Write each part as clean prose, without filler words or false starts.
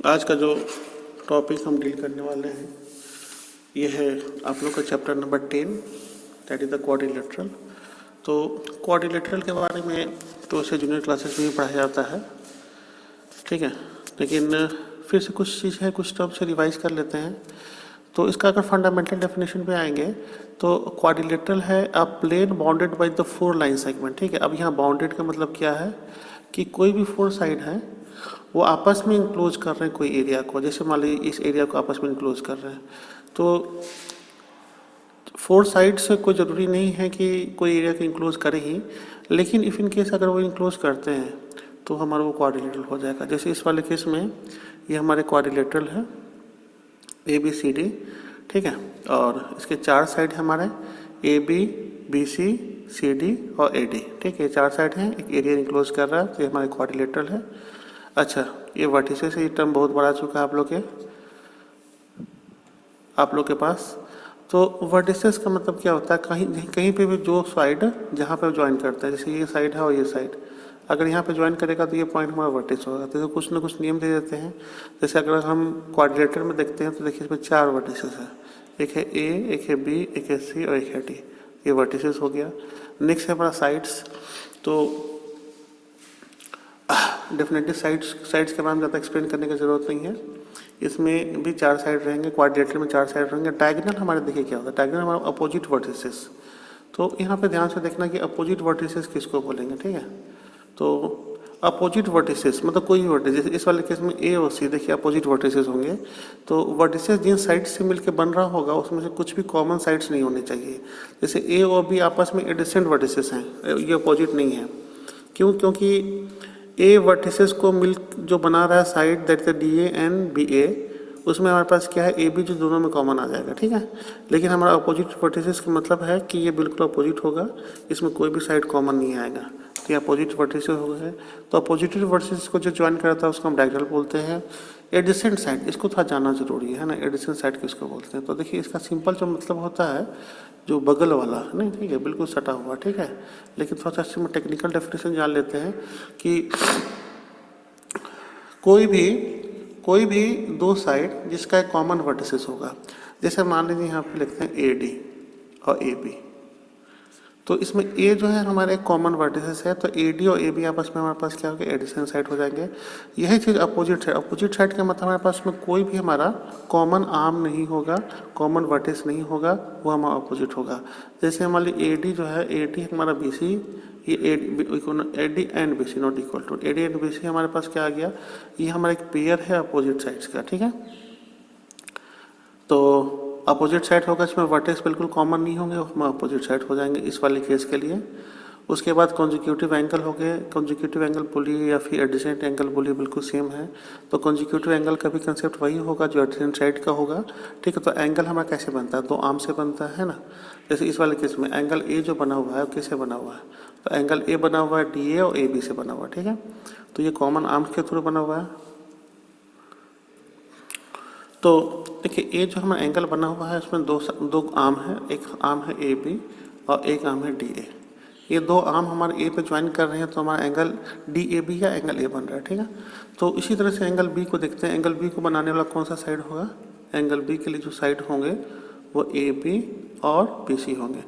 आज का जो टॉपिक हम डील करने वाले हैं ये है आप लोग का chapter number 10, that is the quadrilateral. तो क्वाड्रिलेटरल के बारे में तो से जूनियर क्लासेस में भी पढ़ाया जाता है, ठीक है, लेकिन फिर से कुछ चीज़ है, कुछ टर्म से रिवाइज कर लेते हैं। तो इसका अगर फंडामेंटल डेफिनेशन पे आएंगे तो क्वाड्रिलेटरल है a plane bounded by the 4 line segment, ठीक है। अब यहाँ बाउंडेड का मतलब क्या है कि कोई भी 4 साइड है वो आपस में इंक्लोज कर रहे हैं कोई एरिया को। जैसे मान लीजिए इस एरिया को आपस में इंक्लोज कर रहे हैं, तो 4 साइड से कोई ज़रूरी नहीं है कि कोई एरिया को इंक्लोज करे ही, लेकिन इफ़ इन केस अगर वो इंक्लोज करते हैं तो हमारा वो क्वाड्रिलेटरल हो जाएगा। जैसे इस वाले केस में ये हमारे क्वाड्रिलेटरल है ABCD, ठीक है, और इसके 4 साइड हमारे AB BC CD और AD, ठीक है। 4 साइड हैं, एक एरिया इंक्लोज कर रहा है, तो ये हमारे क्वाड्रिलेटरल है। अच्छा, ये वर्टिसेस, ये टर्म बहुत बड़ा चुका है आप लोग के पास। तो वर्टिसेस का मतलब क्या होता है, कहीं कहीं पे भी जो साइड जहाँ पे ज्वाइन करता है, जैसे ये साइड है और ये साइड अगर यहाँ पे ज्वाइन करेगा तो ये पॉइंट हमारा वर्टिस होगा। तो कुछ ना कुछ नियम दे देते हैं। जैसे अगर हम क्वाड्रिलेटरल में देखते हैं तो देखिए इसमें 4 वर्टिसेस है, एक है A, एक है B, एक है C और एक है D। ये वर्टिसेस हो गया। नेक्स्ट है हमारा साइड्स। तो डेफिनेटली साइड्स के बारे में ज़्यादा एक्सप्लेन करने की ज़रूरत नहीं है। इसमें भी 4 साइड रहेंगे, क्वाड्रिलेटरल में 4 साइड रहेंगे। डायगोनल हमारे देखिए क्या होता है, डायगोनल हमारा अपोजिट वर्टिसेस। तो यहाँ पे ध्यान से देखना कि अपोजिट वर्टिसेस किसको बोलेंगे, ठीक है। तो अपोजिट वर्टिसेस मतलब कोई भी वर्टिसेस, इस वाले केस में A और C देखिए अपोजिट वर्टिसेस होंगे। तो वर्टिसेस जिन साइड से मिलकर बन रहा होगा उसमें से कुछ भी कॉमन साइड्स नहीं होने चाहिए। जैसे A और B आपस में एडिसेंट वर्टिसेस हैं, ये अपोजिट नहीं है। क्योंकि A वर्टिसेस को मिल जो बना रहा है side that is DA and BA, उसमें हमारे पास क्या है AB जो दोनों में कॉमन आ जाएगा, ठीक है। लेकिन हमारा अपोजिट वर्टिसेस का मतलब है कि ये बिल्कुल अपोजिट होगा, इसमें कोई भी साइड कॉमन नहीं आएगा। तो ये अपोजिट वर्टिसेस हो गए। तो अपोजिट वर्टिसेस को जो ज्वाइन करता है उसको हम डायगोनल बोलते हैं। एडिसेंट साइड, इसको थोड़ा जानना जरूरी है ना, एडिसेंट साइड किसको बोलते हैं। तो देखिए इसका सिंपल जो मतलब होता है जो बगल वाला नहीं, ठीक है, बिल्कुल सटा हुआ, ठीक है। लेकिन थोड़ा सा इसमें टेक्निकल डेफिनेशन जान लेते हैं कि कोई भी 2 साइड जिसका एक कॉमन वर्टिसेस होगा। जैसे मान लीजिए यहाँ पे लिखते हैं AD और AB, तो इसमें A जो है हमारे एक कॉमन वर्टिसेस है, तो AD और AB आपस में हमारे पास क्या होगा, एडिसेंट साइड हो जाएंगे। यही चीज़ अपोजिट साइड, अपोजिट साइड का मतलब हमारे पास में कोई भी हमारा कॉमन आर्म नहीं होगा, कॉमन वर्टिस नहीं होगा, वो हमारा अपोजिट होगा। जैसे हमारी AD जो है, AD हमारा BC, ये AD and BC not equal to, AD and BC हमारे पास क्या आ गया, ये हमारा एक पेयर है अपोजिट साइड्स का, ठीक है। तो अपोजिट साइड होगा इसमें वर्टेक्स बिल्कुल कॉमन नहीं होंगे, उसमें अपोजिट साइड हो जाएंगे इस वाले केस के लिए। उसके बाद कॉन्जिक्यूटिव एंगल हो गए। कॉन्जिक्यूटिव एंगल बोलिए या फिर एडिसेंट एंगल बोलिए, बिल्कुल सेम है। तो कॉन्जिक्यूटिव एंगल का भी कंसेप्ट वही होगा जो एडिसेंट साइड का होगा, ठीक है। तो एंगल हमारा कैसे बनता है, 2 आर्म से बनता है ना। जैसे इस वाले केस में एंगल A जो बना हुआ है कैसे बना हुआ है, तो एंगल A बना हुआ है DA और AB से बना हुआ है, ठीक है। तो ये कॉमन आर्म्स के थ्रू बना हुआ है। तो देखिए ये जो हमारा एंगल बना हुआ है इसमें दो आर्म है, एक आर्म है AB और एक आर्म है DA। ये 2 आर्म हमारे A पे ज्वाइन कर रहे हैं तो हमारा एंगल DAB या एंगल A बन रहा है, ठीक है। तो इसी तरह से एंगल B को देखते हैं। एंगल B को बनाने वाला कौन सा साइड होगा, एंगल B के लिए जो साइड होंगे वो AB और BC होंगे।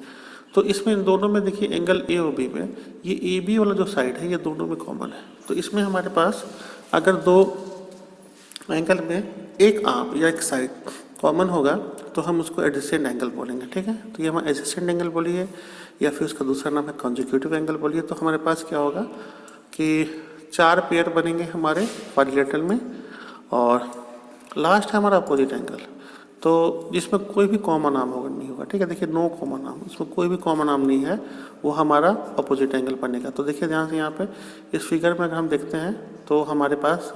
तो इसमें दोनों में देखिए एंगल A और B में ये AB वाला जो साइड है ये दोनों में कॉमन है। तो इसमें हमारे पास अगर 2 एंगल में एक आर्म या एक साइड कॉमन होगा तो हम उसको एडजेसेंट एंगल बोलेंगे, ठीक है। तो ये हमारा एडजेसेंट एंगल बोलिए या फिर उसका दूसरा नाम है कॉन्जिक्यूटिव एंगल बोलिए। तो हमारे पास क्या होगा कि 4 पेयर बनेंगे हमारे क्वाड्रिलेटरल में, और लास्ट है हमारा अपोजिट एंगल, तो जिसमें कोई भी कॉमन आर्म होगा नहीं होगा, ठीक है। देखिए नो कॉमन आर्म, इसमें कोई भी कॉमन आर्म नहीं है, वो हमारा अपोजिट एंगल बनेगा। तो देखिए ध्यान से यहाँ पे इस फिगर में अगर हम देखते हैं तो हमारे पास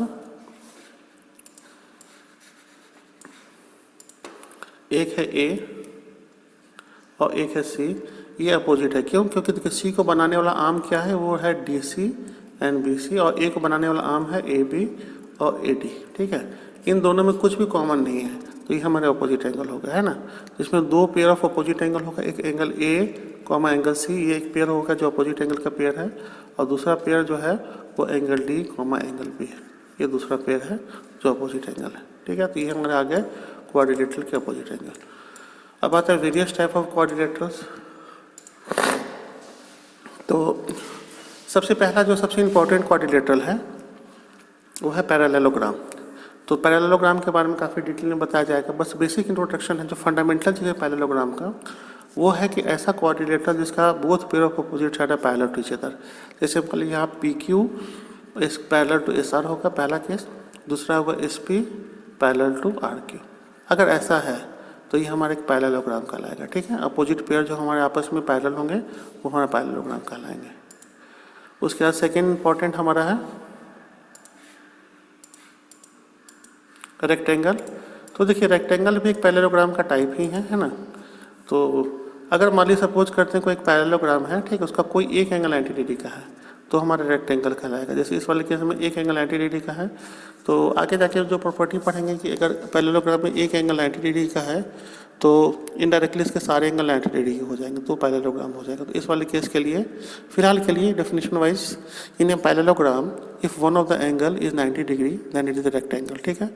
एक है A और एक है C, ये अपोजिट है। क्यों, क्योंकि देखिए C को बनाने वाला आर्म क्या है, वो है DC एंड BC, और A को बनाने वाला आर्म है AB और AD, ठीक है। इन दोनों में कुछ भी कॉमन नहीं है, तो ये हमारे अपोजिट एंगल हो गया है ना। इसमें 2 पेयर ऑफ अपोजिट एंगल होगा, एक angle A comma angle C, ये एक पेयर होगा जो अपोजिट एंगल का पेयर है, और दूसरा पेयर जो है वो angle D comma angle B है। ये दूसरा पेयर है जो अपोजिट एंगल है, ठीक है। तो ये हमारे आ गए क्वाड्रिलेटरल के अपोजिट एंगल। अब आता है वेरियस टाइप ऑफ क्वाड्रिलेटरल्स। तो सबसे पहला जो सबसे इम्पोर्टेंट क्वाड्रिलेटरल है वो है पैरेललोग्राम। तो पैरेललोग्राम के बारे में काफ़ी डिटेल में बताया जाएगा, बस बेसिक इंट्रोडक्शन है। जो फंडामेंटल चीज़ है पैरेललोग्राम का वो है कि ऐसा क्वाड्रिलेटरल जिसका both pair of opposite side है पैरेलल टू ईच अदर। जैसे मान लीजिए यहाँ P Q is parallel to S R होगा पहला केस, दूसरा होगा S P parallel to R Q. अगर ऐसा है तो ये हमारा एक पैरेललोग्राम कहलाएगा, ठीक है। अपोजिट पेयर जो हमारे आपस में पैरेलल होंगे वो हमारा पैरेललोग्राम कहलाएंगे। उसके बाद सेकेंड इंपॉर्टेंट हमारा है रेक्टेंगल। तो देखिए रेक्टेंगल भी एक पैरेललोग्राम का टाइप ही है ना। तो अगर मान लीजिए सपोज करते हैं कोई एक पैरेललोग्राम है, ठीक है, उसका कोई एक एंगल 90 डिग्री का है तो हमारा रेक्टेंगल कहलाएगा। जैसे इस वाले केस में एक एंगल 90 डिग्री का है, तो आगे जाके जो प्रॉपर्टी पढ़ेंगे कि अगर पैरेललोग्राम में एक एंगल 90 डिग्री का है तो इनडायरेक्टली इसके सारे एंगल 90 डिग्री के हो जाएंगे तो पैरेललोग्राम हो जाएगा। तो इस वाले केस के लिए फिलहाल के लिए definition wise in a parallelogram if one of the angle is 90 degree then it is a rectangle, ठीक है।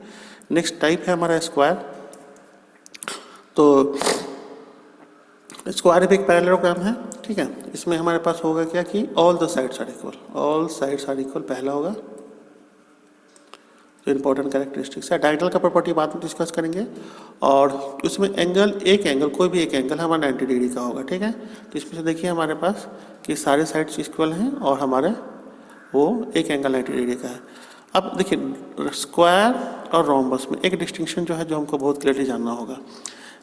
नेक्स्ट टाइप है हमारा स्क्वायर। तो स्क्वायर भी एक पैरेललोग्राम है, ठीक है। इसमें हमारे पास होगा क्या कि all the sides are equal, all sides are equal पहला होगा जो इंपॉर्टेंट कैरेक्टरिस्टिक्स है। डायगोनल का प्रॉपर्टी बाद में डिस्कस करेंगे। और उसमें एंगल एक एंगल कोई भी एक एंगल हमारा 90 डिग्री का होगा, ठीक है। तो इसमें से देखिए हमारे पास कि सारे साइड्स इक्वल हैं और हमारे वो एक एंगल 90 डिग्री का है। अब देखिए स्क्वायर और रोम्बस में एक डिस्टिंक्शन जो है जो हमको बहुत क्लियरली जानना होगा।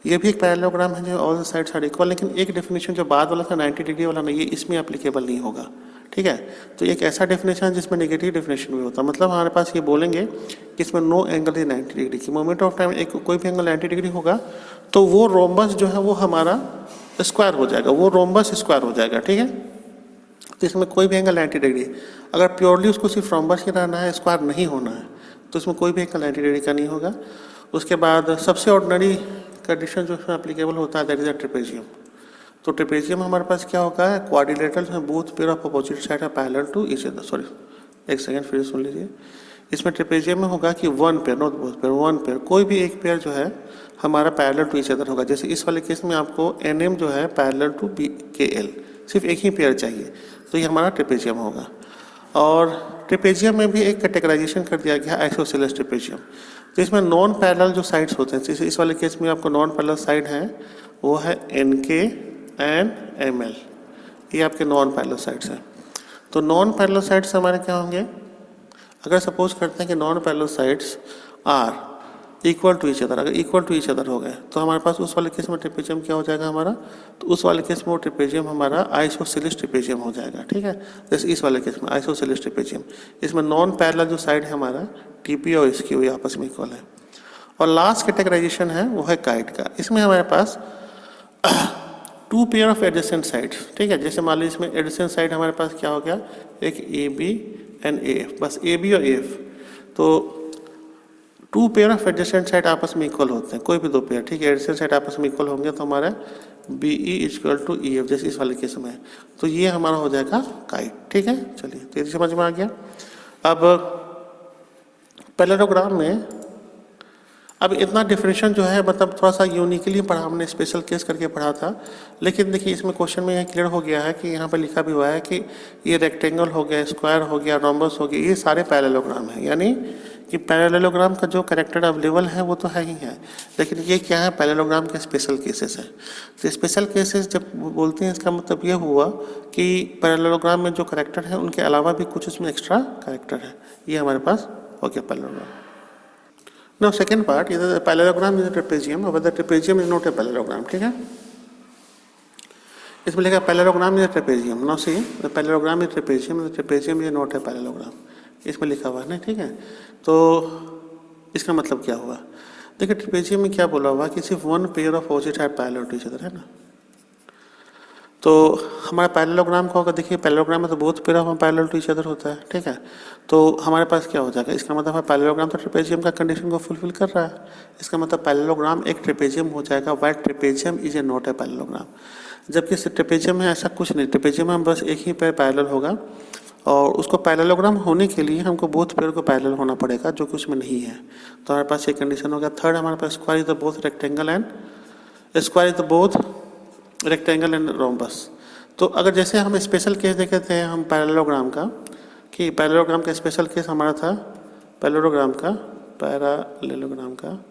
ये भी एक पैरेललोग्राम है जो all the sides are equal, लेकिन एक डेफिनेशन जो बाद वाला था 90 डिग्री वाला नहीं, ये इसमें एप्लीकेबल नहीं होगा, ठीक है। तो एक ऐसा डेफिनेशन है जिसमें नेगेटिव डेफिनेशन भी होता है। मतलब हमारे पास ये बोलेंगे कि इसमें नो एंगल इज 90 डिग्री की मोमेंट ऑफ टाइम एक कोई भी एंगल 90 डिग्री होगा तो वो रोम्बस जो है वो हमारा स्क्वायर हो जाएगा, वो रोम्बस स्क्वायर हो जाएगा, ठीक है। तो इसमें कोई भी एंगल 90 डिग्री, अगर प्योरली उसको सिर्फ रोम्बस ही रहना है, स्क्वायर नहीं होना है, तो इसमें कोई भी एंगल 90 डिग्री का नहीं होगा। उसके बाद सबसे ऑर्डिनरी कंडीशन जो इसमें एप्लीकेबल होता है दैट इज अ ट्रेपेजियम। तो ट्रेपेजियम हमारे पास क्या होगा है क्वाड्रिलेटरल है, both pair of opposite side है parallel to each other. Sorry एक सेकंड फिर सुन लीजिए। इसमें ट्रेपेजियम में होगा कि one pair not both pair, one pair कोई भी एक पेयर जो है हमारा पैरेलल टू ईच अदर होगा। जैसे इस वाले केस में आपको एन जो है पैरेलल टू बी के एल, सिर्फ एक ही पेयर चाहिए, तो ये हमारा ट्रेपेजियम होगा। और ट्रेपेजियम में भी एक कैटेगराइजेशन कर दिया गया आइसोसेलेस ट्रेपेजियम। तो इसमें नॉन पैरेलल जो साइड्स होते हैं, जैसे इस वाले केस में आपको नॉन पैरेलल साइड है वो है एन के एंड एम एल, ये आपके नॉन पैरेलल साइड्स हैं। तो नॉन पैरेलल साइड्स हमारे क्या होंगे, अगर सपोज करते हैं कि non parallel sides are equal to each other, अगर इक्वल टू ईच अदर हो गए तो हमारे पास उस वाले केस में ट्रेपेजियम क्या हो जाएगा हमारा, तो उस वाले केस में वो ट्रेपेजियम हमारा आइसोसेलेस ट्रेपेजियम हो जाएगा, ठीक है। जैसे इस वाले केस में आइसोसेलेस ट्रेपेजियम, इसमें नॉन पैरेलल जो साइड है हमारा टीपी और इसकी वो आपस में इक्वल है। और लास्ट कैटेगराइजेशन है वो है काइट का। इसमें हमारे पास two pair of adjacent sides, ठीक है। जैसे मान लीजिए इसमें एडजेसेंट साइड हमारे पास क्या हो गया, एक A B and A F, बस ए बी और ए एफ। तो two pair of adjacent side आपस में इक्वल होते हैं, कोई भी दो पेयर, ठीक है, एडजेसेंट साइड आपस में इक्वल होंगे तो हमारा B E equal to E F, जैसे इस वाले केस में। तो ये हमारा हो जाएगा काइट, ठीक है। चलिए तो ये समझ में आ गया। अब पैरेललोग्राम में अब इतना डिफरेंशिएशन जो है मतलब थोड़ा सा यूनिकली पढ़ा हमने, स्पेशल केस करके पढ़ा था, लेकिन देखिए इसमें क्वेश्चन में यह क्लियर हो गया है कि यहाँ पर लिखा भी हुआ है कि ये रेक्टेंगल हो गया, स्क्वायर हो गया, रोम्बस हो गया, ये सारे पैरेललोग्राम हैं। यानी कि पैरेललोग्राम का जो कैरेक्टर अवेलेबल है वो तो है ही है, लेकिन ये क्या है पैरेललोग्राम के स्पेशल केसेस है। तो स्पेशल केसेस जब बोलते हैं इसका मतलब ये हुआ कि पैरेललोग्राम में जो कैरेक्टर है उनके अलावा भी कुछ उसमें एक्स्ट्रा कैरेक्टर है। ये हमारे पास हो गया parallelogram. Now second part is the parallelogram is a trapezium, but the trapezium is not a parallelogram, ठीक है। इसमें लिखा parallelogram is a trapezium. Now see the parallelogram is trapezium, the trapezium is not a parallelogram. इसमें लिखा हुआ है ना, ठीक है। तो इसका मतलब क्या हुआ, देखिए ट्रेपेजियम में क्या बोला हुआ कि सिर्फ one pair of opposite side parallel to each other, है ना। तो हमारा पैरेललोग्राम का होगा, देखिए पैरेललोग्राम में तो बहुत pair of parallel to each other होता है, ठीक है। तो हमारे पास क्या हो जाएगा, इसका मतलब है पैरेललोग्राम तो ट्रेपेजियम का कंडीशन को फुलफिल कर रहा है। इसका मतलब पैरेललोग्राम एक ट्रेपेजियम हो जाएगा, while trapezium is a not a parallelogram. जबकि ट्रेपेजियम में ऐसा कुछ नहीं, ट्रेपेजियम में बस एक ही पेयर पैरेलल होगा और उसको पैरेललोग्राम होने के लिए हमको बोथ पेयर को पैरेलल होना पड़ेगा, जो कि उसमें नहीं है। तो हमारे पास ये कंडीशन हो गया। थर्ड हमारे पास square is the both rectangle and rhombus. तो अगर जैसे हम स्पेशल केस देखे थे हम पैरेललोग्राम का, कि पैरेललोग्राम का स्पेशल केस हमारा था पैरेललोग्राम का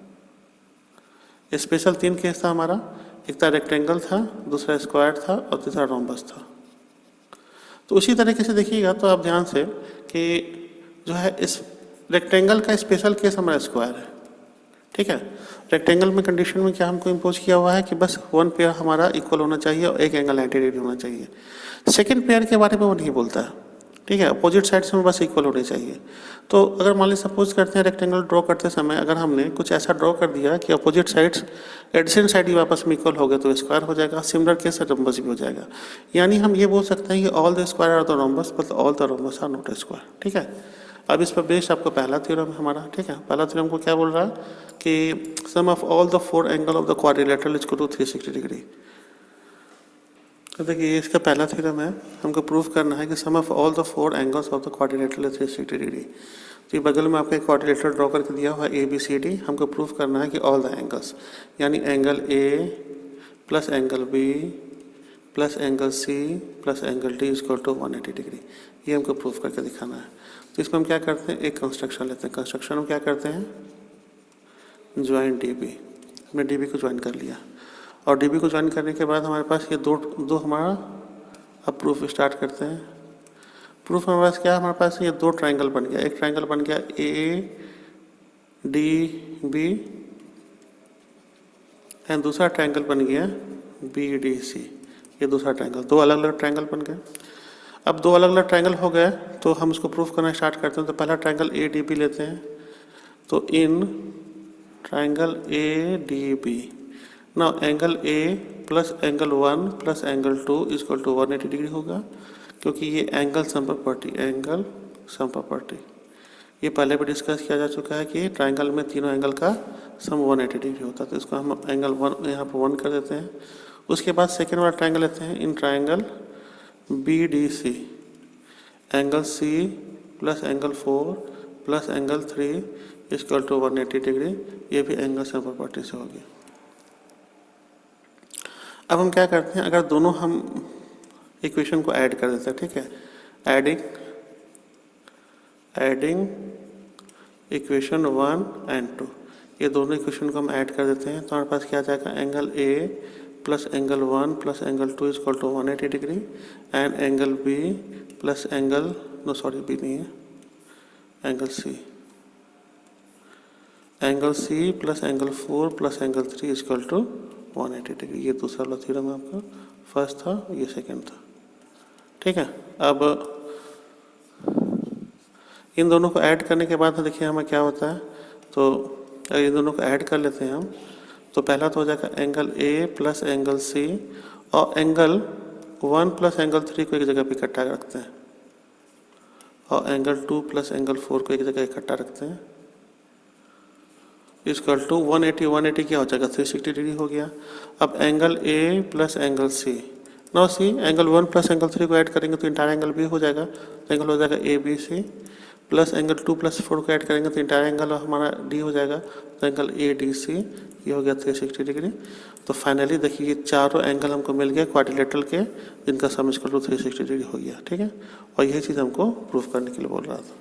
स्पेशल 3 केस था हमारा। एक था रेक्टेंगल था, दूसरा स्क्वायर था और तीसरा रोम्बस था। तो उसी तरीके से देखिएगा तो आप ध्यान से कि जो है इस रेक्टेंगल का स्पेशल केस हमारा स्क्वायर है, ठीक है। रेक्टेंगल में कंडीशन में क्या हमको इम्पोज किया हुआ है कि बस वन पेयर हमारा इक्वल होना चाहिए और एक एंगल 90 डिग्री होना चाहिए। सेकंड पेयर के बारे में वो नहीं बोलता है, ठीक है। अपोजिट साइड से बस इक्वल होने चाहिए। तो अगर मान लीजिए सपोज करते हैं रेक्टेंगल ड्रॉ करते समय अगर हमने कुछ ऐसा ड्रॉ कर दिया कि अपोजिट साइड्स एडजेसेंट साइड भी आपस में इक्वल हो गए तो स्क्वायर हो जाएगा। सिमिलर केस से रोम्बस भी हो जाएगा। यानी हम ये बोल सकते हैं कि all the square are the rhombus but all the rhombus are not square, ठीक है। अब इस पर बेस्ड आपको पहला थ्योरम हमारा, ठीक है। पहला थ्योरम को क्या बोल रहा है कि sum of all the 4 angle of the quadrilateral is equal to 360 degree. तो देखिए इसका पहला थ्योरम है, हमको प्रूव करना है कि sum of all the 4 angles of the quadrilateral is 360 degree. तो ये बगल में आपका एक क्वाड्रिलेटरल ड्रॉ करके दिया हुआ है ABCD। हमको प्रूव करना है कि ऑल द एंगल्स यानी angle A plus angle B plus angle C plus angle D is equal to 180 degree. ये हमको प्रूव करके दिखाना है। तो इसमें हम क्या करते हैं, एक कंस्ट्रक्शन लेते हैं। कंस्ट्रक्शन में क्या करते हैं, ज्वाइन DB। हमने DB को ज्वाइन कर लिया और DB को ज्वाइन करने के बाद हमारे पास ये दो हमारा, अब प्रूफ स्टार्ट करते हैं। प्रूफ हमारे पास क्या है, हमारे पास ये 2 ट्राइंगल बन गया। एक ट्राइंगल बन गया ADB एंड दूसरा ट्राइंगल बन गया BDC। ये दूसरा ट्राइंगल, 2 अलग अलग ट्राइंगल बन गए। अब 2 अलग अलग ट्राइंगल हो गए तो हम इसको प्रूफ करना स्टार्ट करते हैं। तो पहला ट्राइंगल ADB लेते हैं। तो in triangle ADB now angle A plus angle 1 plus angle 2 is equal to 180 degree होगा, क्योंकि ये एंगल सम प्रॉपर्टी ये पहले भी डिस्कस किया जा चुका है कि ट्राइंगल में तीनों एंगल का सम 180 डिग्री होता है। तो इसको हम एंगल 1 यहाँ पर 1 कर देते हैं। उसके बाद सेकेंड वाला ट्राइंगल लेते हैं, in triangle BDC angle C plus angle 4 plus angle 3 equal to 180 degree. ये भी एंगल सम प्रॉपर्टी से होगी। अब हम क्या करते हैं, अगर दोनों हम इक्वेशन को ऐड कर देते हैं, ठीक है। एडिंग इक्वेशन 1 एंड 2, ये दोनों इक्वेशन को हम ऐड कर देते हैं। तो हमारे पास क्या आ जाएगा, angle A plus angle 1 plus angle 2 equal to 180 degree and angle B plus angle B नहीं है, angle C plus angle 4 plus angle 3 equal to 180 degree. ये दूसरा वाला थ्योरम आपका, फर्स्ट था, ये सेकंड था, ठीक है। अब इन दोनों को ऐड करने के बाद देखिए हमें क्या होता है। तो अगर इन दोनों को ऐड कर लेते हैं हम, तो पहला तो हो जाएगा angle A plus angle C और एंगल 1 प्लस एंगल 3 को एक जगह पे इकट्ठा रखते हैं और एंगल 2 प्लस एंगल 4 को एक जगह इकट्ठा रखते हैं। इक्वल टू 180 क्या हो जाएगा, 360 डिग्री हो गया। अब angle A plus angle C, no C angle 1 plus angle 3 को ऐड करेंगे तो इंटायर एंगल B हो जाएगा। तो एंगल हो जाएगा ABC प्लस एंगल 2 प्लस 4 को ऐड करेंगे तो इंटायर एंगल हमारा D हो जाएगा। तो एंगल ADC ये हो गया 360 डिग्री। तो फाइनली देखिए ये चारों एंगल हमको मिल गया क्वाड्रिलेटरल के, जिनका सम इक्वल टू 360 डिग्री हो गया, ठीक है। और यही चीज़ हमको प्रूफ करने के लिए बोल रहा था।